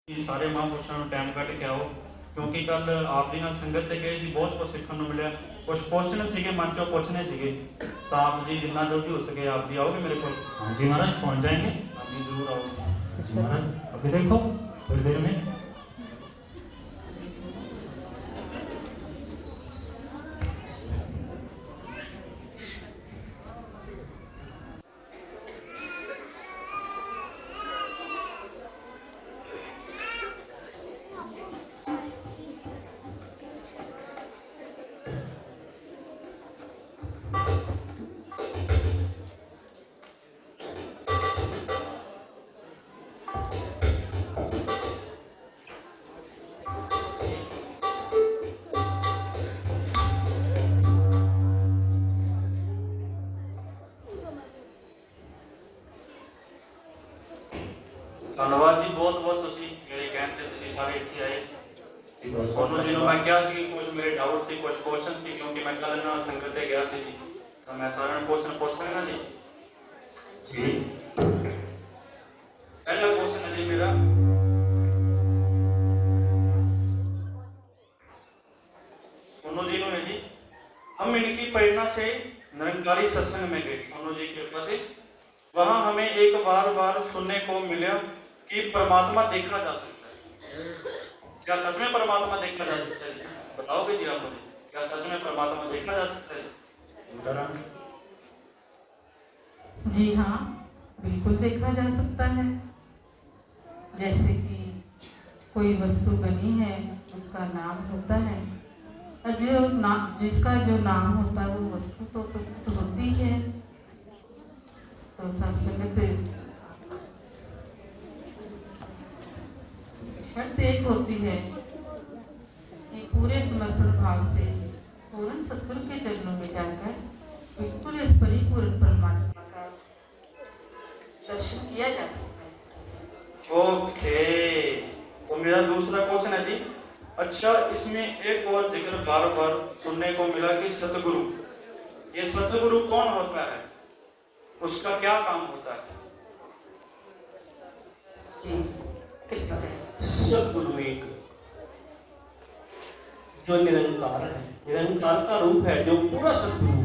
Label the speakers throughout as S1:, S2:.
S1: ਕਿ ਸਾਰੇ ਮਹਾਂਪੁਰਸ਼ਾਂ ਨੂੰ ਟਾਈਮ ਕੱਢ ਕੇ ਆਓ, ਕਿਉਂਕਿ ਕੱਲ ਆਪ ਜੀ ਨਾਲ ਸੰਗਤ ਤੇ ਗਏ ਸੀ, ਬਹੁਤ ਕੁਝ ਸਿੱਖਣ ਨੂੰ ਮਿਲਿਆ। ਕੁਝ ਕੁਐਸਚਨ ਸੀਗੇ ਮਨ ਚੋਂ ਪੁੱਛਣੇ ਸੀਗੇ, ਤਾਂ ਆਪ ਜੀ जितना जल्दी हो सके आप जी आओगे मेरे को?
S2: हाँ जी महाराज, पहुंच जाएंगे।
S1: आप जी जरूर आओ
S2: जी महाराज, अभी देखो थोड़ी देर में।
S1: ਧੰਨਵਾਦ ਜੀ, ਬਹੁਤ ਬਹੁਤ ਤੁਸੀਂ ਮੇਰੇ ਕਹਿਣ ਤੇ ਤੁਸੀਂ ਸਾਰੇ ਇੱਥੇ ਆਏ। ਤੁਹਾਨੂੰ ਜਿਹਨੂੰ ਮੈਂ ਕਿਹਾ ਸੀ ਕੁਝ ਮੇਰੇ ਡਾਊਟ ਸੀ, ਕੁਝ ਕੁਐਸਚਨ ਸੀ, ਕਿਉਂਕਿ ਮੈਂ ਕੱਲ ਨਾਲ ਸੰਗਤ ਤੇ ਗਿਆ ਸੀ ਜੀ, ਤਾਂ ਮੈਂ ਸਾਰਿਆਂ ਨੂੰ ਕੁਐਸਚਨ ਪੁੱਛ ਸਕਦਾ ਜੀ?
S2: जी
S1: पहला क्वेश्चन है जी मेरा, सोनू जी ने है जी, हम इनकी प्रेरणा से निरंकारी सत्संग में गए, सोनू जी की कृपा से। वहां हमें एक बार सुनने को मिला कि परमात्मा देखा जा सकता है। क्या सच में परमात्मा देखा जा सकता है? बताओगे जी आप मुझे, क्या सच में परमात्मा देखा जा सकता है?
S3: जी हाँ, बिल्कुल देखा जा सकता है। जैसे कि कोई वस्तु बनी है, उसका नाम होता है, और जिसका जो नाम होता है वो वस्तु तो उपस्थित होती है। तो सत्संगत शर्त एक होती है कि पूरे समर्पण भाव से पूर्ण सतगुरु के चरणों में जाकर बिल्कुल इस परिपूर्ण परमात्मा का दर्शन किया जा सकता है।
S1: ओके, तो मेरा दूसरा क्वेश्चन है जी, अच्छा इसमें एक और जिक्र बार बार सुनने को मिला कि सतगुरु, ये सतगुरु कौन होता है, उसका क्या काम होता है?
S4: सतगुरु एक जो निरंकार है, निरंकार का रूप है, जो पूरा सतगुरु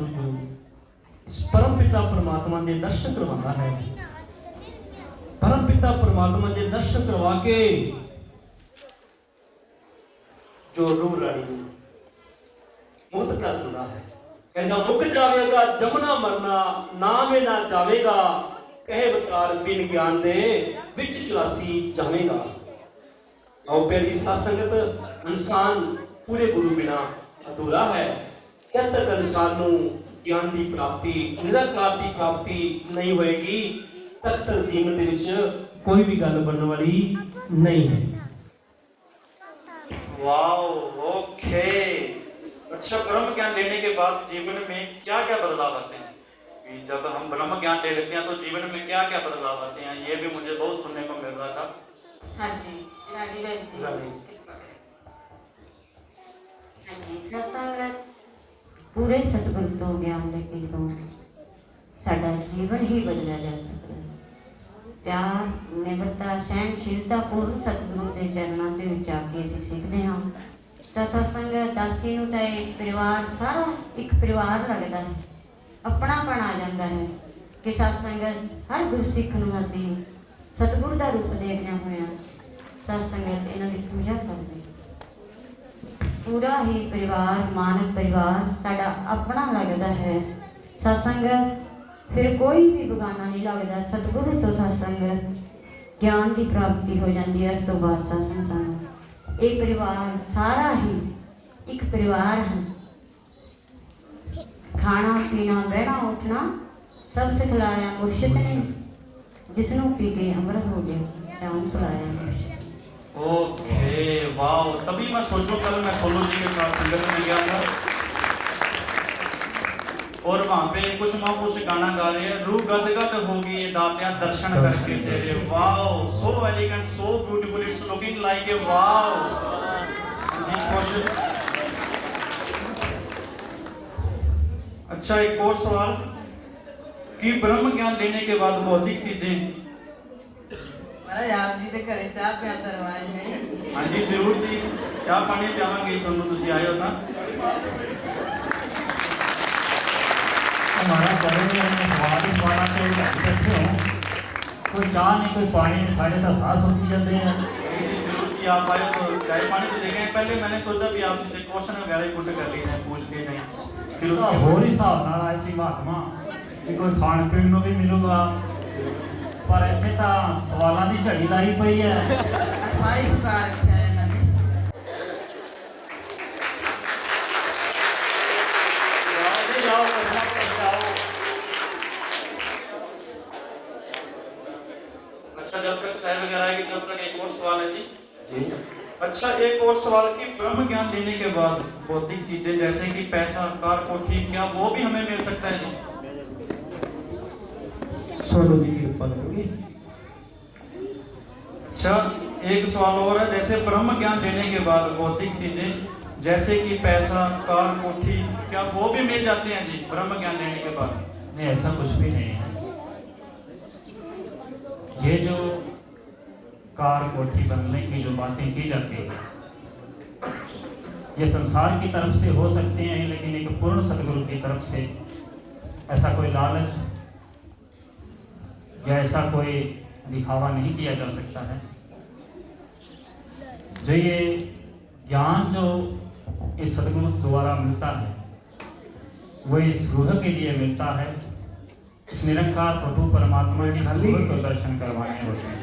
S4: जो इस परम पिता परमात्मा के दर्शन करवाता है। परम पिता परमात्मा के दर्शन करवा के जो रूह रानी मुक्त कर दिया है, कहना मुक जावेगा जमुना मरना, नाम में ना जावेगा, कहे बकार बिन ज्ञान दे विच 84 जावेगा। और प्यारी सत्संगत, इंसान पूरे गुरु बिना अधूरा है। जब तक इंसान नूं ज्ञान की प्राप्ति, निरंकार की प्राप्ति नहीं होएगी, तब तक जीवन दे विच कोई भी गल बनने वाली नहीं है।
S1: Wow, okay. अच्छा, ब्रह्म ज्ञान लेने के बाद जीवन में क्या क्या बदलाव आते हैं? कि जब हम ब्रह्म ज्ञान ले लेते हैं तो जीवन में क्या क्या बदलाव आते हैं, ये भी मुझे बहुत सुनने को मिल रहा था।
S3: हाँ जी, रानी बहन जी।
S5: हाँ जी, सत्संग पूरे सतगुरु तो ज्ञान लेके जो साडा जीवन ही बदला जा सकता है। प्यार, निम्रता, सहनशीलता पूर्ण सतगुरु के चरणों के विच आके असीं सीखते हाँ। तो सत्संग दासी नूं तां एक परिवार, सारा एक परिवार लगता है, अपनापन आ जाता है कि सत्संग हर गुरसिख नूं असीं सतगुरु का रूप देखने होया सत्संगत इन्हां दी पूजा करते। पूरा ही परिवार, मानव परिवार साडा अपना लगता है। सत्संग फिर कोई भी बेगाना नहीं लगता। सतगुरु तो सत्संग ज्ञान की प्राप्ति हो जाती है। इस तो बाद सत्संग सानू एक परिवार, सारा ही एक परिवार है। खाना पीना, बहना उठना सब सिखलाया मुर्शिद ने, जिसनों पी के अमर हो गया शाम सुलाया मुर्शिद।
S1: Okay, wow. तभी मैं सोचूं, कल मैं सोनू जी के साथ संगत में गया था और वहाँ पे कुछ महापुरुष गाना गा रहे हैं, रूह गदगद होगी ये दातिया दर्शन करके तेरे। Wow, so elegant, so beautiful, it's looking like a wow. अच्छा, एक और सवाल, कि ब्रह्म ज्ञान लेने के बाद भौतिक चीजें।
S6: महाराज आप जी के घरे चाह पियां दा रिवाज है।
S1: हाँ जी जरूर जी, चाह पानी पियावांगे तुहानू, तुसीं आए हो तां।
S2: हमारा बड़े ने सवाल ही सवाल से बैठे हो, कोई चाह नहीं कोई पानी नहीं, साढ़े तो सास होती जाते हैं।
S1: नहीं जी जरूर जी, आप आए हो तो चाय पानी तो देखें। पहले मैंने सोचा भी आपसे क्वेश्चन वगैरह पुट कर लिए जाए, पूछ लिए जाए, फिर
S2: तो
S1: उसके
S2: होर हिसाब नाल आए सी महात्मा कि कोई खाण पीण नूं भी मिलूगा, पर इत्थे तां सवालां दी झड़ी लाई पई है।
S3: साई सुखा रखा है इन्होंने।
S1: अच्छा जब तक चाय वगैरह आएगी तब तक एक और सवाल है जी।
S4: जी
S1: अच्छा एक और सवाल कि ब्रह्म ज्ञान लेने के बाद भौतिक चीजें जैसे कि पैसा, कार, कोठी, क्या वो भी हमें मिल सकता है जी?
S4: सोनू जी की कृपा करोगे।
S1: अच्छा एक सवाल और है, जैसे ब्रह्म ज्ञान लेने के बाद भौतिक चीजें जैसे कि पैसा, कार, कोठी, क्या वो भी मिल जाते हैं जी ब्रह्म ज्ञान लेने के बाद?
S2: नहीं ऐसा कुछ भी नहीं है। ये जो कार कोठी बनने की जो बातें की जाती है ये संसार की तरफ से हो सकते हैं, लेकिन एक पूर्ण सदगुरु की तरफ से ऐसा कोई लालच या ऐसा कोई दिखावा नहीं किया जा सकता है। जो ये ज्ञान जो इस सदगुरु द्वारा मिलता है वो इस रूह के लिए मिलता है, इस निरंकार प्रभु परमात्मा की सूरत को दर्शन करवाने होते हैं।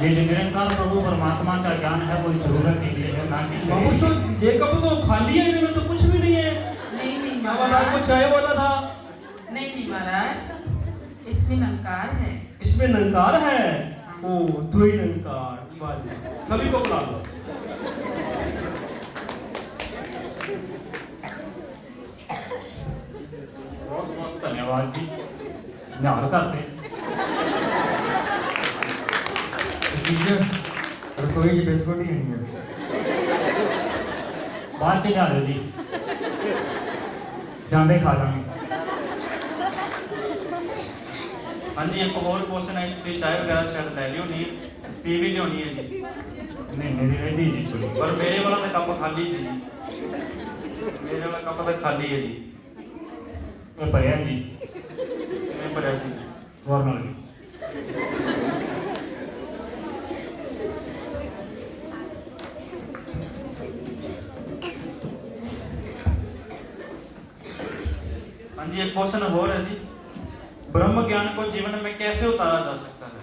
S2: ये जो निरंकार प्रभु परमात्मा का ज्ञान है वो इस रूह के लिए है, ना कि
S4: बाबू
S2: शरीर
S4: सो
S2: के लिए।
S4: ये कब तो खाली है, इनमें तो कुछ भी नहीं है।
S3: नहीं
S4: वाला
S3: महाराज,
S4: कुछ चाय वाला था,
S3: नहीं महाराज, इसमें नंकार है।
S4: इसमें नंकार है। ओ दो ही नंकार, सभी को बुला लो।
S2: बहुत बहुत धन्यवाद जी, निहार करते
S7: रसोई की बिस्कुट ही नहीं है।
S2: बाद च लिया दो जी, जाते खा जाएंगे।
S1: हाँ जी एक और क्वेश्चन है, तुसीं चाय वगैरह शायद ले लियो नहीं, पी भी लियोनी है जी,
S2: नहीं मेरी रहती जी थोड़ी।
S1: पर मेरे वाला तो कप खाली से जी, मेरे वाला कप तो खाली है जी।
S2: ये भरिया जी
S1: मैं भरिया सी
S2: गौर नाल भी।
S1: हाँ जी एक क्वेश्चन और है जी, ब्रह्म ज्ञान को जीवन में कैसे उतारा जा सकता है?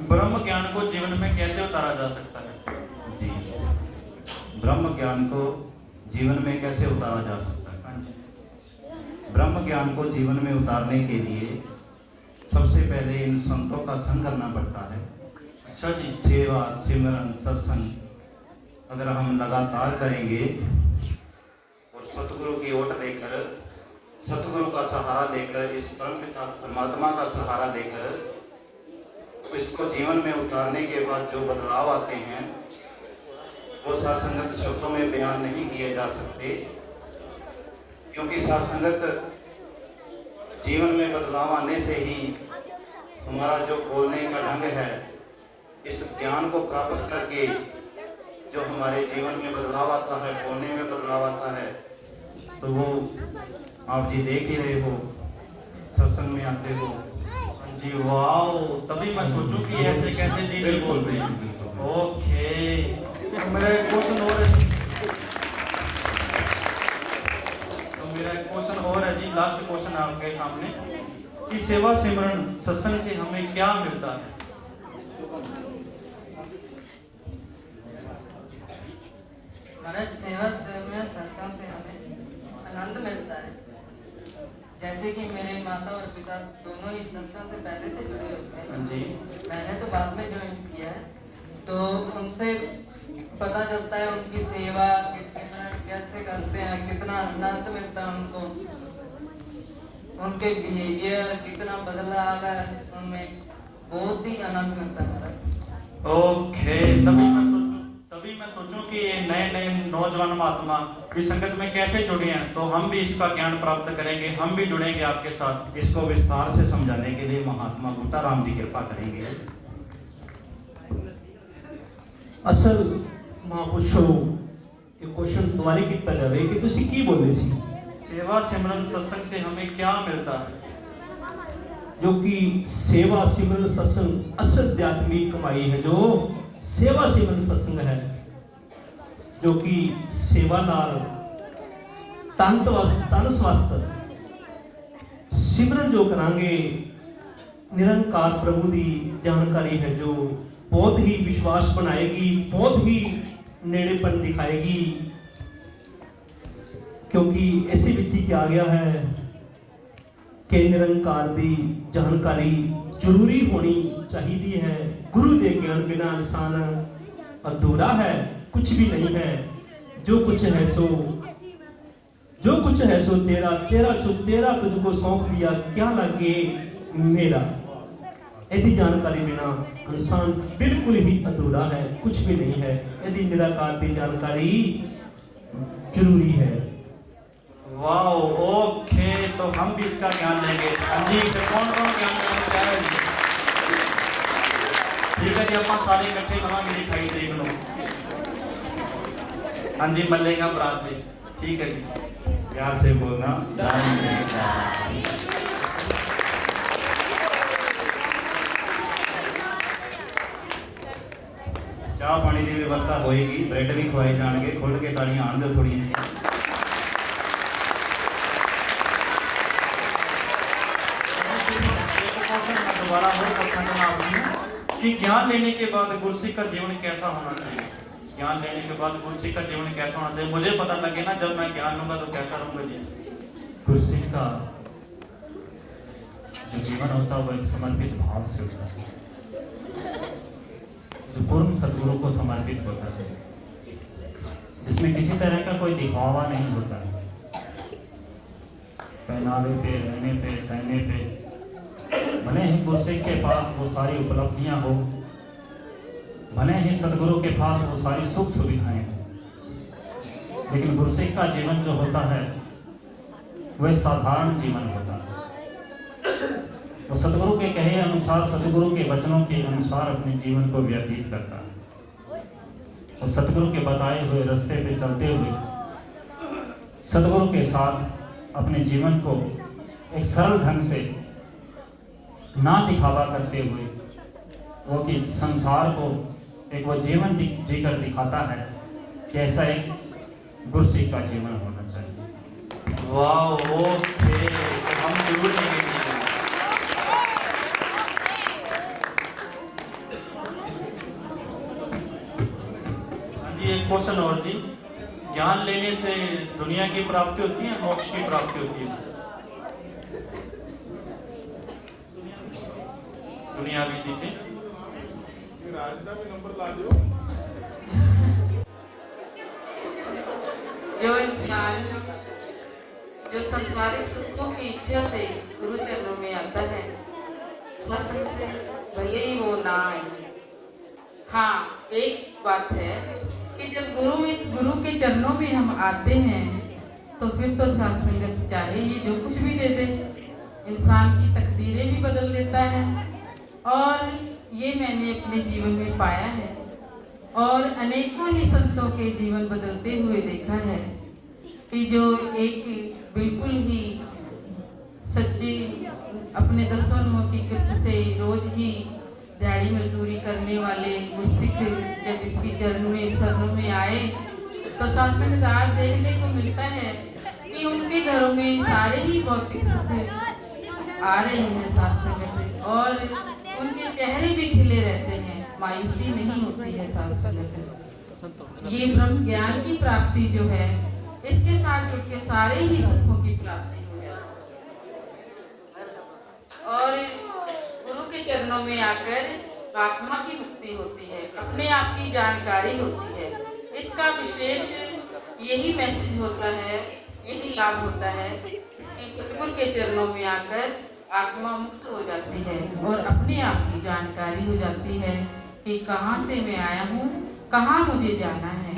S1: ब्रह्म ज्ञान को जीवन में कैसे उतारा जा सकता है?
S8: जी, ब्रह्म ज्ञान को जीवन में कैसे उतारा जा सकता है?
S1: हाँ जी
S8: ब्रह्म ज्ञान को जीवन में उतारने के लिए सबसे पहले इन संतों का संग करना पड़ता है।
S1: अच्छा जी,
S8: सेवा, सिमरन, सत्संग अगर हम लगातार करेंगे और सतगुरु की ओट लेकर, सतगुरु का सहारा लेकर, इस परमपिता परमात्मा का सहारा लेकर इसको जीवन में उतारने के बाद जो बदलाव आते हैं वो सत्संगत शब्दों में बयान नहीं किए जा सकते, क्योंकि सत्संगत जीवन में बदलाव आने से ही हमारा जो बोलने का ढंग है, इस ज्ञान को प्राप्त करके जो हमारे जीवन में बदलाव आता है, बोलने में बदलाव आता है, तो वो आप जी देख ही रहे हो, सत्संग में आते हो।
S1: हाँ जी वाओ, तभी मैं सोचूं कि ऐसे कैसे जी नहीं बोलते हैं। ओके, तो मेरा एक क्वेश्चन और है, तो मेरा एक क्वेश्चन और है जी, लास्ट क्वेश्चन आपके सामने कि सेवा सिमरन सत्संग से हमें क्या मिलता है?
S6: महाराज सेवा में सत्संग से हमें आनंद मिलता है। जैसे कि मेरे माता और पिता दोनों ही सत्संग से पहले से जुड़े होते हैं।
S1: हाँ जी,
S6: मैंने तो बाद में ज्वाइन किया है, तो उनसे पता चलता है उनकी सेवा, सिमरन कैसे करते हैं, कितना आनंद मिलता है उनको, उनके बिहेवियर कितना बदलाव है उनमें, बहुत ही आनंद मिलता है महाराज।
S1: ओके, तभी मैं सोचूं कि ये नए नए नौजवान महात्मा इस संगत में कैसे जुड़े हैं, तो हम भी इसका ज्ञान प्राप्त करेंगे, हम भी जुड़ेंगे आपके साथ।
S8: इसको विस्तार से समझाने के लिए महात्मा बूटाराम जी कृपा करेंगे।
S4: असल महापुरुषों ये क्वेश्चन तुम्हारे कितना जावे कि तुसी की बोले सी
S1: सेवा सिमरन सत्संग से हमें क्या मिलता है?
S4: जो कि सेवा सिमरन सत्संग असल आध्यात्मिक कमाई है, जो सेवा सिमरन सत्संग है, जो कि सेवा नाल तन स्वास्थ सिमरन जो करांगे निरंकार प्रभु की जानकारी है, जो बहुत ही विश्वास बनाएगी, बहुत ही नेड़ेपन दिखाएगी, क्योंकि ऐसे विच ही क्या गया है कि निरंकार की जानकारी जरूरी होनी चाहिए है। गुरु के ज्ञान बिना इंसान अधूरा है, कुछ भी नहीं है। जो कुछ है सो तेरा, तेरा तुझको सौंप दिया, क्या लगे मेरा। यदि जानकारी बिना इंसान बिल्कुल ही अधूरा है, कुछ भी नहीं है। यदि निराकार की जानकारी जरूरी है।
S1: वाह, ओके, तो हम भी इसका ज्ञान लेंगे। हाँ जी, तो कौन कौन ज्ञान लेना चाहे? ठीक है जी, अपन सारे इकट्ठे करेंगे जी, 28 तारीख को। हाँ जी, मल्लेगा ब्रांच जी, ठीक है जी।
S8: प्यार से बोलना। चाह पानी की व्यवस्था होएगी, ब्रेड भी खुआए जाएंगे, खुल के तालियां आन दो थोड़ी।
S1: दोबारा और क्वेश्चन आपने कि ज्ञान लेने के बाद गुरसिक का जीवन कैसा होना चाहिए? ज्ञान लेने के बाद गुरसिक का जीवन कैसा होना चाहिए? मुझे पता लगे ना, जब मैं ज्ञान लूंगा तो कैसा रहूंगा जी।
S2: गुरसिक का जो जीवन होता है वो एक समर्पित भाव से होता है, जो पूर्ण सद्गुरु को समर्पित होता है, जिसमें किसी तरह का कोई दिखावा नहीं होता है। पहनावे पे, रहने पे, सहने पे, भले ही गुरसिक के पास वो सारी उपलब्धियां हो, भले ही सदगुरु के पास वो सारी सुख सुविधाएं हो, लेकिन गुरसिक का जीवन जो होता है वो एक साधारण जीवन होता है। वो सदगुरु के कहे अनुसार, सदगुरु के वचनों के अनुसार अपने जीवन को व्यतीत करता है। और सदगुरु के बताए हुए रास्ते पे चलते हुए सदगुरु के साथ अपने जीवन को एक सरल ढंग से ना दिखावा करते हुए वो कि संसार को एक वो जीवन जीकर दिखाता है कि ऐसा एक गुरसिक का जीवन होना चाहिए।
S1: वाह, ओके, तो हम जरूर लेंगे। हाँ जी, एक क्वेश्चन और जी, ज्ञान लेने से दुनिया की प्राप्ति होती है, मोक्ष की प्राप्ति होती है? दुनियावी चीजें।
S3: जो इंसान जो सांसारिक सुखों की इच्छा से गुरु चरणों में आता है, सत्संग से भले ही वो ना आए। हाँ, एक बात है कि जब गुरु के चरणों में हम आते हैं तो फिर तो सत्संगत चाहे ये जो कुछ भी दे दे, इंसान की तकदीरें भी बदल लेता है। और ये मैंने अपने जीवन में पाया है और अनेकों ही संतों के जीवन बदलते हुए देखा है कि जो एक बिल्कुल ही सच्ची अपने दसवनों की कृत से रोज ही दिहाड़ी मजदूरी करने वाले गुरसिक जब इसकी शरणों में आए तो सत्संग आज देखने को मिलता है कि उनके घरों में सारे ही भौतिक सुख आ रहे हैं सत्संग, और उनके चेहरे भी खिले रहते हैं, मायूसी नहीं होती है सत्संग। ये ब्रह्म ज्ञान की प्राप्ति जो है, इसके साथ जुड़ के सारे ही सुखों की प्राप्ति हो जाती है। और गुरु के चरणों में आकर आत्मा की मुक्ति होती है, अपने आप की जानकारी होती है। इसका विशेष यही मैसेज होता है, यही लाभ होता है कि सतगुरु के चरणों में आकर आत्मा मुक्त हो जाती है और अपने आप की जानकारी हो जाती है कि कहाँ से मैं आया हूँ, कहाँ मुझे जाना है।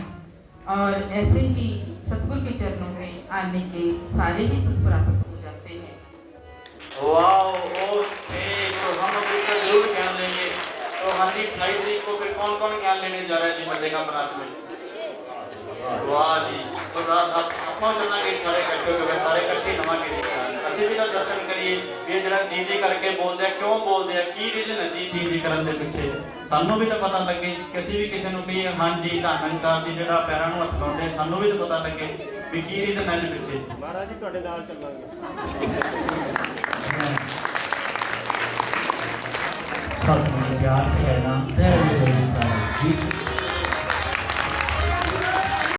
S3: और ऐसे ही सतगुरु के चरणों में आने के सारे ही सुख प्राप्त हो जाते हैं।
S1: वाओ, ओके, तो हम अब इसका जरूर ज्ञान लेंगे। तो हाँ जी, 28 तारीख को फिर कौन कौन ज्ञान लेने जा रहा है जी मल्लिका ब्रांच में? वाह जी, तो आप चलना कि सारे इकट्ठे हो सारे इकट्ठे नवा के ਅਸੀਂ ਵੀ ਤਾਂ ਦਰਸ਼ਨ ਕਰੀਏ ਵੀ ਇਹ ਜਿਹੜਾ ਜੀ ਜੀ ਕਰਕੇ ਬੋਲਦੇ ਆ, ਕਿਉਂ ਬੋਲਦੇ ਆ, ਕੀ ਰੀਜ਼ਨ ਹੈ ਜੀ ਜੀ ਕਰਨ ਦੇ ਪਿੱਛੇ, ਸਾਨੂੰ ਵੀ ਤਾਂ ਪਤਾ ਲੱਗੇ ਕਿ ਅਸੀਂ ਵੀ ਕਿਸੇ ਨੂੰ ਕਹੀਏ ਹਾਂਜੀ ਧੰਨਕਾਰ ਦੀ ਜਿਹੜਾ ਪੈਰਾਂ ਨੂੰ ਹੱਥ ਲਾਉਂਦੇ, ਸਾਨੂੰ ਵੀ ਤਾਂ ਪਤਾ ਲੱਗੇ ਵੀ ਕੀ ਰੀਜ਼ਨ ਹੈ ਇਹਦੇ ਪਿੱਛੇ।
S9: ਮਹਾਰਾਜ ਜੀ ਤੁਹਾਡੇ ਨਾਲ ਚੱਲਾਂਗੇ।
S2: सत्संग प्यार से रहना,